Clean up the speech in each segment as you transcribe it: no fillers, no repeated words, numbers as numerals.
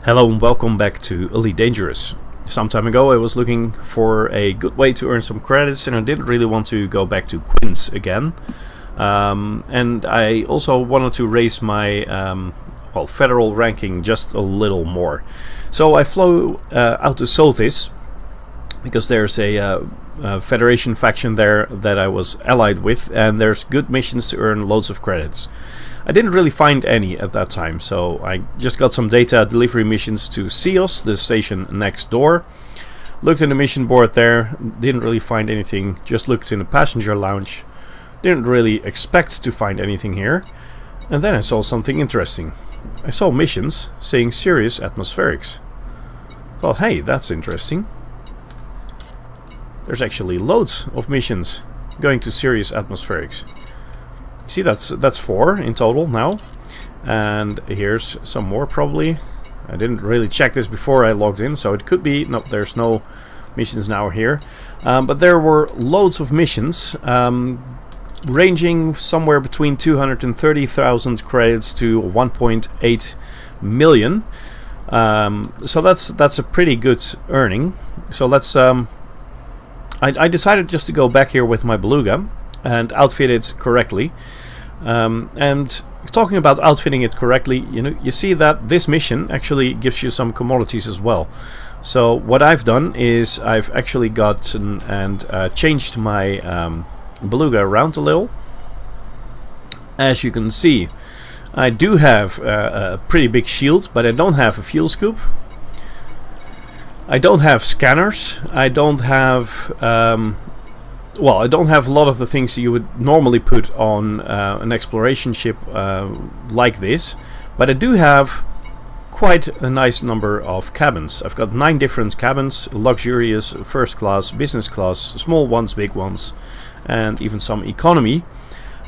Hello and welcome back to Elite Dangerous. Some time ago I was looking for a good way to earn some credits and I didn't really want to go back to Quince again. And I also wanted to raise my federal ranking just a little more. So I flew out to Sothis because there's a Federation faction there that I was allied with, and there's good missions to earn loads of credits. I didn't really find any at that time, so I just got some data delivery missions to Sios, the station next door. Looked in the mission board there, didn't really find anything, just looked in the passenger lounge. Didn't really expect to find anything here. And then I saw something interesting. I saw missions saying Sirius Atmospherics. Thought, hey, that's interesting. There's actually loads of missions going to Sirius Atmospherics. See, that's 4 in total now, and here's some more probably. I didn't really check this before I logged in, so it could be. No, there's no missions now here, but there were loads of missions ranging somewhere between 230,000 credits to 1.8 million. So that's a pretty good earning. So let's. I decided just to go back here with my Beluga and outfit it correctly. And talking about outfitting it correctly, you see that this mission actually gives you some commodities as well. So what I've done is I've actually gotten and changed my Beluga around a little. As you can see, I do have a pretty big shield, but I don't have a fuel scoop. I don't have scanners. I don't have I don't have a lot of the things you would normally put on an exploration ship like this, but I do have quite a nice number of cabins. I've got 9 different cabins: luxurious, first class, business class, small ones, big ones, and even some economy.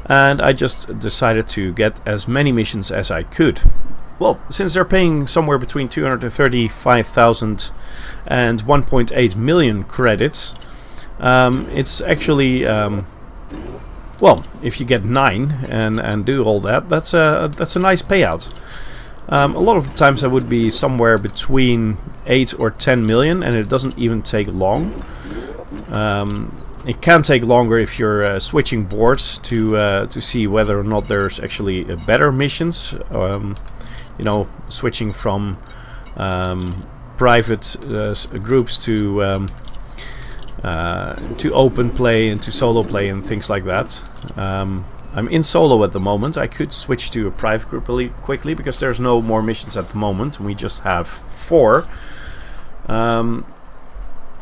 And I just decided to get as many missions as I could. Well, since they're paying somewhere between 235,000 and 1.8 million credits, it's actually if you get 9 and do all that, that's a nice payout. A lot of the times I would be somewhere between 8 or 10 million, and it doesn't even take long. It can take longer if you're switching boards to see whether or not there's actually better missions. Switching from private groups to open play and to solo play and things like that. I'm in solo at the moment. I could switch to a private group really quickly because there's no more missions at the moment. We just have 4.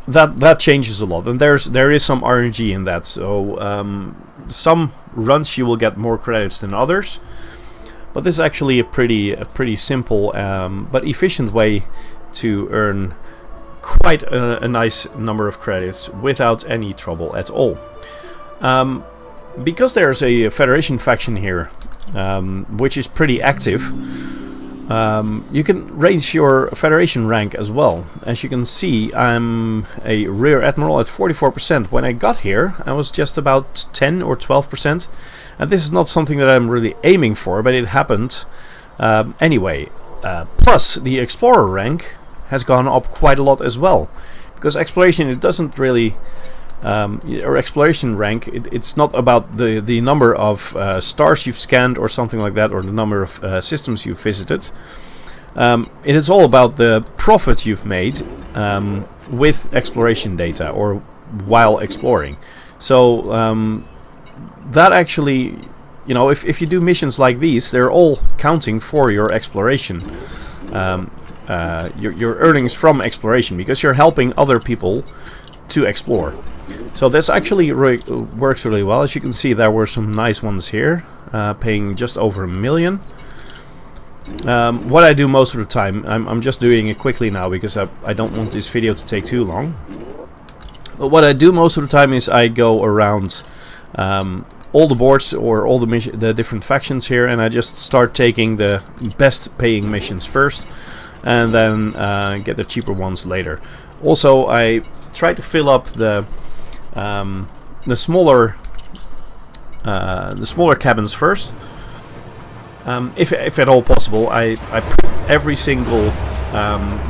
That changes a lot, and there is some RNG in that. So some runs you will get more credits than others. But this is actually a pretty simple but efficient way to earn quite a nice number of credits without any trouble at all. Because there's a Federation faction here, which is pretty active, you can raise your Federation rank as well. As you can see, I'm a Rear Admiral at 44%. When I got here, I was just about 10 or 12%. And this is not something that I'm really aiming for, but it happened anyway. Plus, the Explorer rank has gone up quite a lot as well. Because exploration, it doesn't really... or exploration rank, it's not about the number of stars you've scanned or something like that, or the number of systems you've visited. It is all about the profit you've made with exploration data or while exploring. So that actually, if you do missions like these, they're all counting for your exploration, your earnings from exploration, because you're helping other people to explore. So this actually works really well. As you can see, there were some nice ones here, paying just over 1 million. What I do most of the time, I'm just doing it quickly now because I don't want this video to take too long. But what I do most of the time is I go around all the boards or all the different factions here, and I just start taking the best paying missions first, and then get the cheaper ones later. Also, I try to fill up the smaller cabins first. If at all possible, I put every single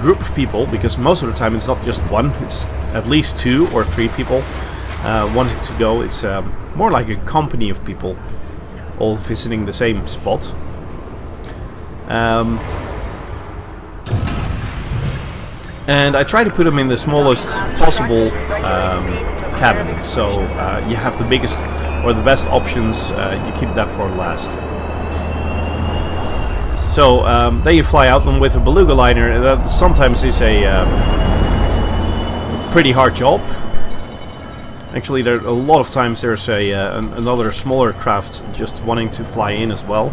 group of people, because most of the time it's not just one, it's at least 2 or 3 people wanting to go. It's more like a company of people all visiting the same spot. And I try to put them in the smallest possible cabin, so you have the biggest or the best options, you keep that for last. So then you fly out, and with a beluga liner, that sometimes is a pretty hard job. Actually, there a lot of times there's another smaller craft just wanting to fly in as well,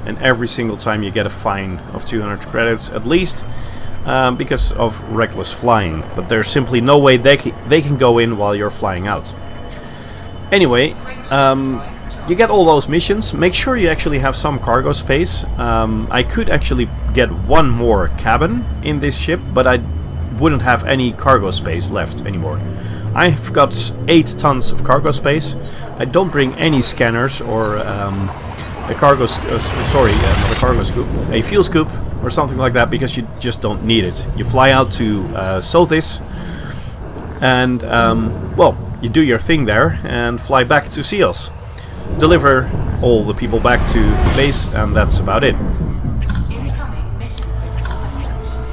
and every single time you get a fine of 200 credits at least, because of reckless flying. But there's simply no way they can go in while you're flying out. Anyway, you get all those missions. Make sure you actually have some cargo space. I could actually get one more cabin in this ship, but I wouldn't have any cargo space left anymore. I've got 8 tons of cargo space. I don't bring any scanners or a cargo, not a cargo scoop, a fuel scoop or something like that, because you just don't need it. You fly out to Sothis, and well, you do your thing there and fly back to Seals. Deliver all the people back to base, and that's about it.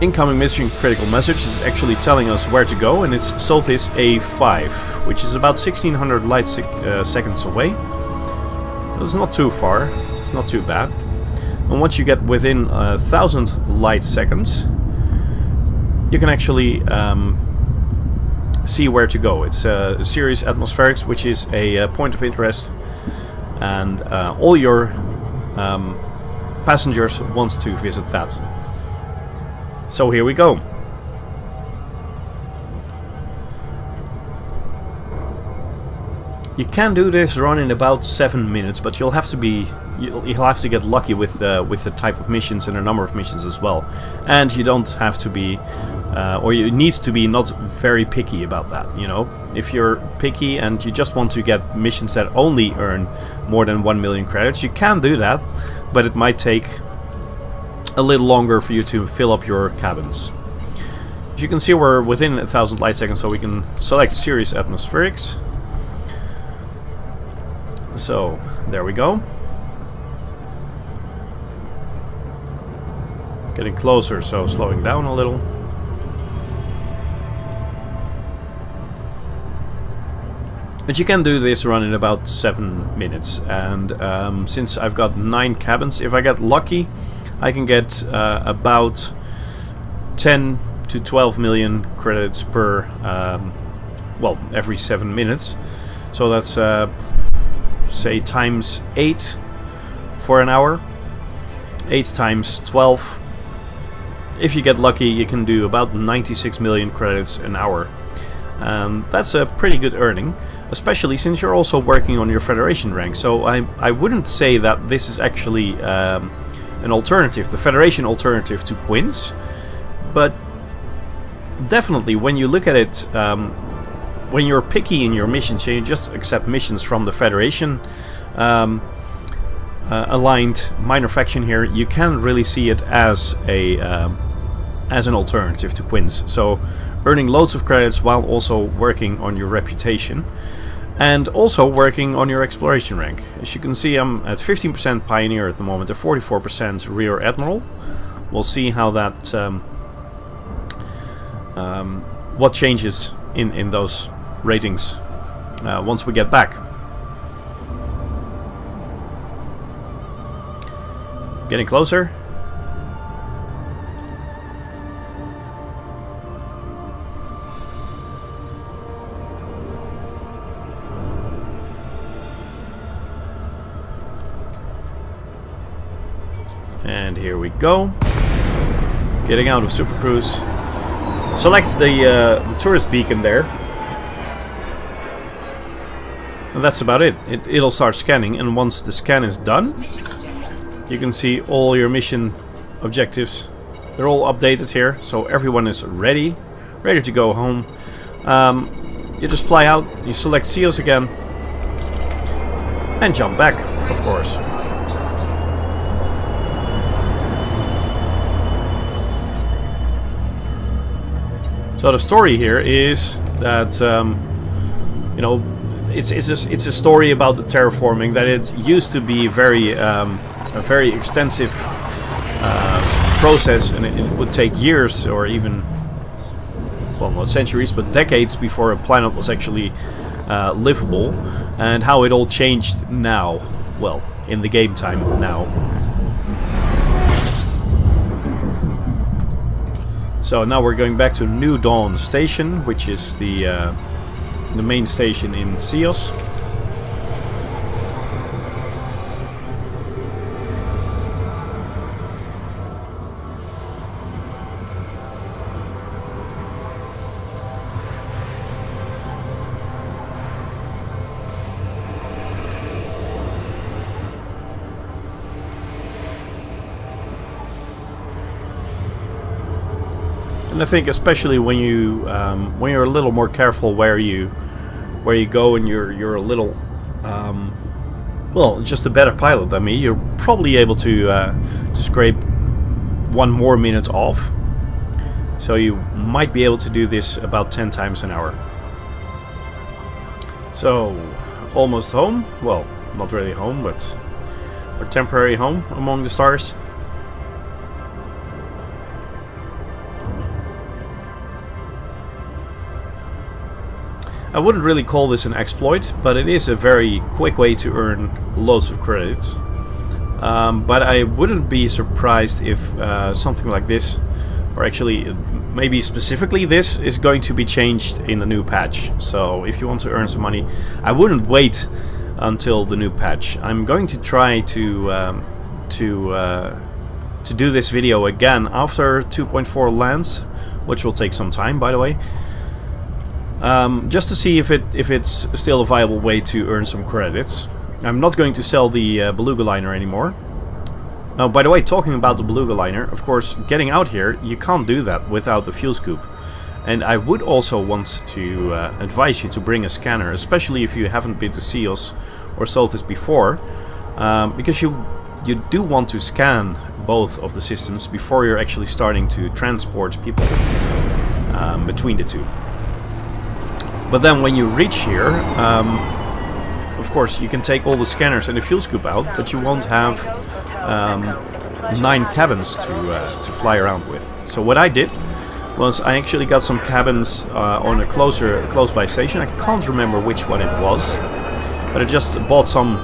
Incoming mission critical message is actually telling us where to go, and it's Sothis A5, which is about 1600 light seconds away. It's not too far, it's not too bad. And once you get within 1000 light seconds, you can actually see where to go. It's Sirius Atmospherics, which is a point of interest, and all your passengers want to visit that. So here we go. You can do this run in about 7 minutes, but you'll have to get lucky with the type of missions and the number of missions as well. And you don't have to be, or you need to be not very picky about that. You know, if you're picky and you just want to get missions that only earn more than 1 million credits, you can do that, but it might take a little longer for you to fill up your cabins. As you can see, we're within 1000 light seconds, so we can select Sirius Atmospherics. So there we go. Getting closer, so slowing down a little. But you can do this run in about 7 minutes, and since I've got 9 cabins, if I get lucky, I can get about 10 to 12 million credits per, well, every 7 minutes. So that's say times 8 for an hour. 8 times 12. If you get lucky, you can do about 96 million credits an hour. That's a pretty good earning, especially since you're also working on your Federation rank. So I wouldn't say that this is actually an alternative, the Federation alternative to Quince, but definitely when you look at it, when you're picky in your missions, you just accept missions from the Federation aligned minor faction here, you can really see it as an alternative to Quince. So earning loads of credits while also working on your reputation and also working on your exploration rank. As you can see, I'm at 15% Pioneer at the moment, at 44% Rear Admiral. We'll see how that what changes in those ratings once we get back. Getting closer. And here we go. Getting out of Super Cruise. Select the tourist beacon there. And that's about it. It'll start scanning, and once the scan is done, you can see all your mission objectives. They're all updated here, so everyone is ready to go home. You just fly out, you select Seals again, and jump back, of course. So the story here is that you know, it's a story about the terraforming, that it used to be very a very extensive process, and it would take years or even, well, not centuries but decades before a planet was actually livable, and how it all changed now, well, in the game time now. So now we're going back to New Dawn Station, which is the main station in Seos. And I think especially when you're a little more careful where you go, and you're a little well, just a better pilot than me, you're probably able to scrape 1 more minute off. So you might be able to do this about 10 times an hour. So almost home. Well, not really home, but our temporary home among the stars. I wouldn't really call this an exploit, but it is a very quick way to earn loads of credits. But I wouldn't be surprised if something like this, or actually maybe specifically this, is going to be changed in the new patch. So if you want to earn some money, I wouldn't wait until the new patch. I'm going to try to do this video again after 2.4 lands, which will take some time, by the way. Just to see if it's still a viable way to earn some credits. I'm not going to sell the Beluga liner anymore. Now, by the way, talking about the Beluga liner, of course, getting out here, you can't do that without the fuel scoop. And I would also want to advise you to bring a scanner, especially if you haven't been to Seos or Sothis before, because you do want to scan both of the systems before you're actually starting to transport people between the two. But then when you reach here, of course you can take all the scanners and the fuel scoop out, but you won't have 9 cabins to fly around with. So what I did was I actually got some cabins on a close by station. I can't remember which one it was, but I just bought some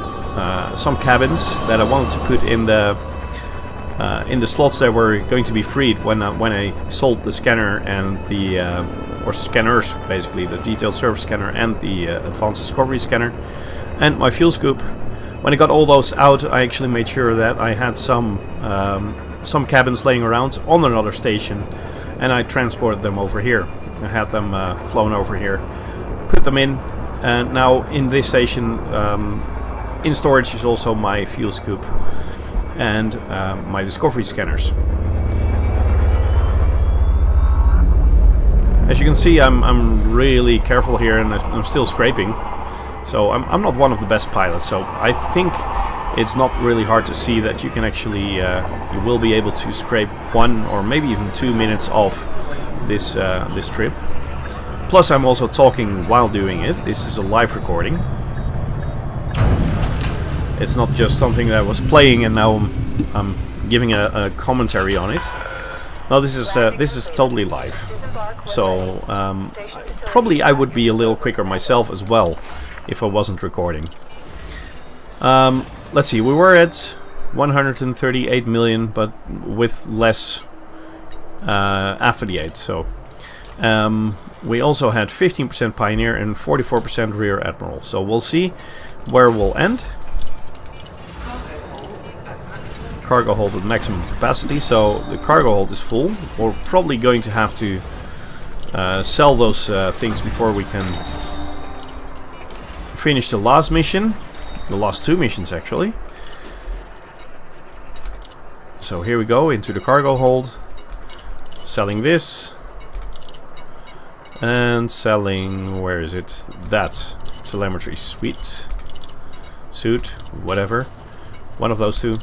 cabins that I wanted to put in the slots that were going to be freed when I sold the scanner and the or scanners, basically, the detailed service scanner and the advanced discovery scanner, and my fuel scoop. When I got all those out, I actually made sure that I had some cabins laying around on another station, and I transported them over here. I had them flown over here, put them in, and now in this station, in storage is also my fuel scoop and my discovery scanners. As you can see, I'm really careful here, and I'm still scraping. So I'm not one of the best pilots, so I think it's not really hard to see that you can actually, you will be able to scrape 1 or maybe even 2 minutes off this trip. Plus I'm also talking while doing it. This is a live recording. It's not just something that I was playing and now I'm giving a commentary on it. No, this is totally live. So probably I would be a little quicker myself as well if I wasn't recording. Let's see, we were at 138 million, but with less after the 8. So we also had 15% Pioneer and 44% Rear Admiral. So we'll see where we'll end. Cargo hold at maximum capacity, so the cargo hold is full. We're probably going to have to sell those things before we can finish the last mission. The last 2 missions, actually. So here we go into the cargo hold. Selling this. And selling, where is it? That telemetry suite. Suit, whatever. One of those 2.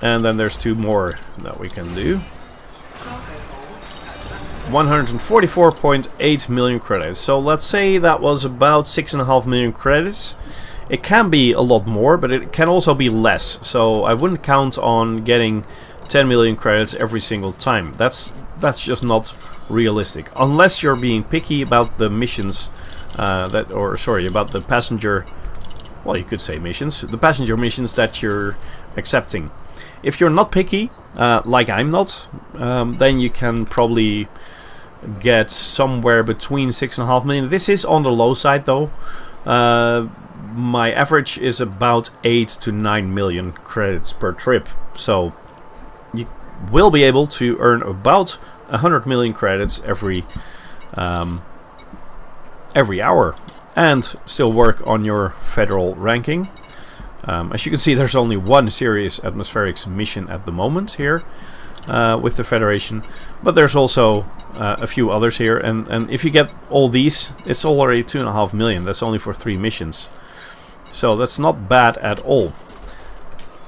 And then there's 2 more that we can do. 144.8 million credits. So let's say that was about 6.5 million credits. It can be a lot more, but it can also be less. So I wouldn't count on getting 10 million credits every single time. That's just not realistic, unless you're being picky about the missions about the passenger. Well, you could say missions, the passenger missions that you're accepting. If you're not picky, like I'm not, then you can probably get somewhere between 6.5 million. This is on the low side, though. My average is about 8 to 9 million credits per trip, so you will be able to earn about 100 million credits every hour, and still work on your federal ranking. As you can see, there's only one serious atmospherics mission at the moment here with the Federation, but there's also a few others here, and if you get all these, it's already 2.5 million. That's only for 3 missions, so that's not bad at all.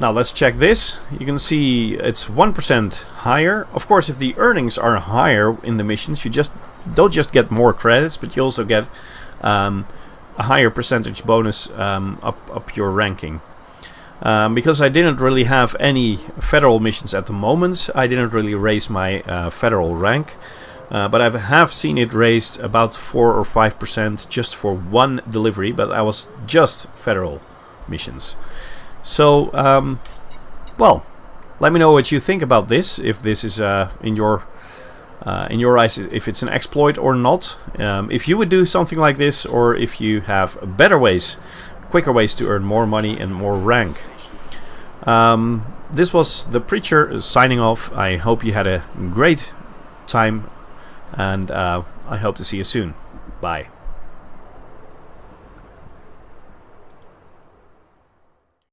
Now let's check this. You can see it's 1% higher. Of course, if the earnings are higher in the missions, you don't just get more credits, but you also get a higher percentage bonus up your ranking. Because I didn't really have any federal missions at the moment, I didn't really raise my federal rank, but I have seen it raised about 4 or 5% just for one delivery, but that was just federal missions. So, well, let me know what you think about this, if this is in your eyes, if it's an exploit or not, if you would do something like this, or if you have better ways, quicker ways to earn more money and more rank. This was the Preacher signing off. I hope you had a great time, and I hope to see you soon. Bye.